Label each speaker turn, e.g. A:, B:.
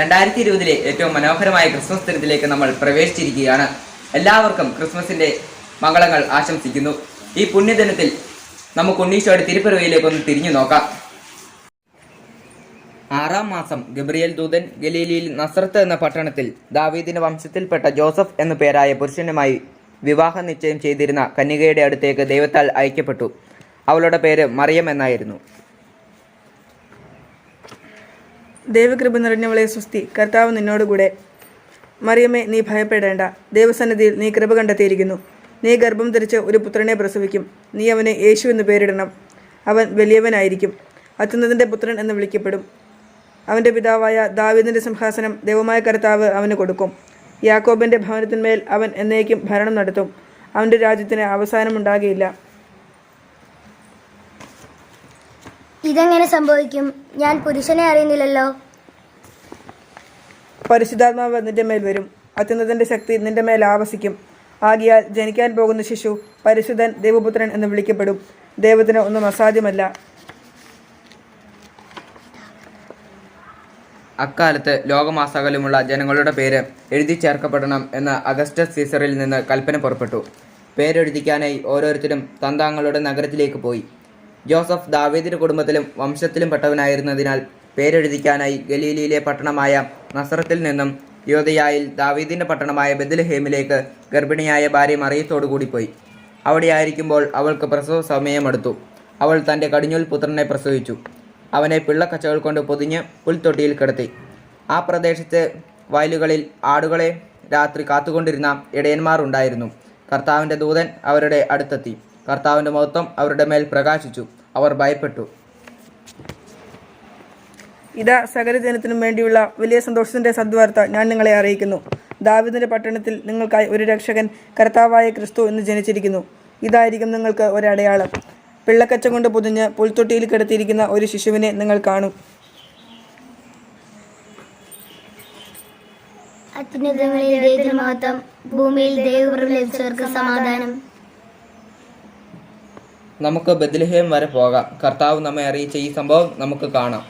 A: 2020 ഏറ്റവും മനോഹരമായ ക്രിസ്മസ് ദിനത്തിലേക്ക് നമ്മൾ പ്രവേശിച്ചിരിക്കുകയാണ്. എല്ലാവർക്കും ക്രിസ്മസിന്റെ മംഗളങ്ങൾ ആശംസിക്കുന്നു. ഈ പുണ്യദിനത്തിൽ നമുക്ക് ഉണ്ണീശോയുടെ തിരുപ്പിറവിയിലേക്ക് ഒന്ന് തിരിഞ്ഞു നോക്കാം. 6-ാം മാസം ഗബ്രിയേൽ ദൂതൻ ഗലീലിയിൽ നസ്രത്ത് എന്ന പട്ടണത്തിൽ ദാവീദിന്റെ വംശത്തിൽപ്പെട്ട ജോസഫ് എന്നു പേരായ പുരുഷനുമായി വിവാഹ നിശ്ചയം ചെയ്തിരുന്ന കന്യകയുടെ അടുത്തേക്ക് ദൈവത്താൽ അയക്കപ്പെട്ടു. അവളുടെ പേര് മറിയം എന്നായിരുന്നു.
B: ദൈവകൃപ നിറഞ്ഞവളെ സ്വസ്തി, കർത്താവ് നിന്നോടുകൂടെ. മറിയമേ, നീ ഭയപ്പെടേണ്ട. ദൈവസന്നിധിയിൽ നീ കൃപ കണ്ടെത്തിയിരിക്കുന്നു. നീ ഗർഭം ധരിച്ച് ഒരു പുത്രനെ പ്രസവിക്കും. നീ അവന് യേശു എന്ന് പേരിടണം. അവൻ വലിയവനായിരിക്കും, അത്യുന്നതന്റെ പുത്രൻ എന്ന് വിളിക്കപ്പെടും. അവൻ്റെ പിതാവായ ദാവീദിന്റെ സിംഹാസനം ദൈവമായ കർത്താവ് അവന് കൊടുക്കും. യാക്കോബിന്റെ ഭവനത്തിന്മേൽ അവൻ എന്നേക്കും ഭരണം നടത്തും. അവൻ്റെ രാജ്യത്തിന് അവസാനമുണ്ടാകുകയില്ല.
C: ഇതെങ്ങനെ സംഭവിക്കും? ഞാൻ പുരുഷനെ അറിയുന്നില്ലല്ലോ.
B: പരിശുദ്ധാത്മാവ് നിന്റെ മേൽ വരും. അത്യുന്നതന്റെ ശക്തി നിന്റെ മേൽ ആവസിക്കും. ആകിയാൽ ജനിക്കാൻ പോകുന്ന ശിശു പരിശുദ്ധൻ, ദൈവപുത്രൻ എന്ന് വിളിക്കപ്പെടും. ദൈവത്തിന് ഒന്നും അസാധ്യമല്ല.
A: അക്കാലത്ത് ലോകമാസകലമുള്ള ജനങ്ങളുടെ പേര് എഴുതി ചേർക്കപ്പെടണം എന്ന് അഗസ്റ്റസ് സീസറിൽ നിന്ന് കൽപ്പന പുറപ്പെട്ടു. പേരെഴുതിക്കാനായി ഓരോരുത്തരും തന്താങ്ങളുടെ നഗരത്തിലേക്ക് പോയി. ജോസഫ് ദാവീദിന്റെ കുടുംബത്തിലും വംശത്തിലും പെട്ടവനായിരുന്നതിനാൽ പേരെഴുതിക്കാനായി ഗലീലിയിലെ പട്ടണമായ നസറത്തിൽ നിന്നും യോദയായിൽ ദാവീദിന്റെ പട്ടണമായ ബെത്ലഹേമിലേക്ക് ഗർഭിണിയായ ഭാര്യ മറിയത്തോടുകൂടി പോയി. അവിടെയായിരിക്കുമ്പോൾ അവൾക്ക് പ്രസവ സമയമെടുത്തു. അവൾ തൻ്റെ കടിഞ്ഞൂൽ പുത്രനെ പ്രസവിച്ചു. അവനെ പിള്ളക്കച്ചകൾ കൊണ്ട് പൊതിഞ്ഞ് പുൽത്തൊട്ടിയിൽ കിടത്തി. ആ പ്രദേശത്ത് വയലുകളിൽ ആടുകളെ രാത്രി കാത്തുകൊണ്ടിരുന്ന ഇടയന്മാർ ഉണ്ടായിരുന്നു. കർത്താവിൻ്റെ ദൂതൻ അവരുടെ അടുത്തെത്തി. കർത്താവിൻ്റെ മഹത്വം അവരുടെ മേൽ പ്രകാശിച്ചു. അവർ ഭയപ്പെട്ടു.
B: ഇതാ, സകല ജനത്തിനും വേണ്ടിയുള്ള വലിയ സന്തോഷത്തിന്റെ സദ്വാർത്ത ഞാൻ നിങ്ങളെ അറിയിക്കുന്നു. ദാവീദിന്റെ പട്ടണത്തിൽ നിങ്ങൾക്കായി ഒരു രക്ഷകൻ, കർത്താവായ ക്രിസ്തു എന്ന് ജനിച്ചിരിക്കുന്നു. ഇതായിരിക്കും നിങ്ങൾക്ക് ഒരടയാളം. പിള്ളക്കച്ച കൊണ്ട് പൊതിഞ്ഞ് പുൽത്തൊട്ടിയിൽ കിടത്തിയിരിക്കുന്ന ഒരു ശിശുവിനെ നിങ്ങൾ കാണും.
C: അത്യുന്നതങ്ങളിൽ ദൈവത്തിന് മഹത്വം, ഭൂമിയിൽ ദൈവകൃപ ലഭിച്ചവർക്ക് സമാധാനം.
A: നമുക്ക് ബെത്ലഹേം വരെ പോകാം. കർത്താവ് നമ്മെ അറിയിച്ച ഈ സംഭവം നമുക്ക് കാണാം.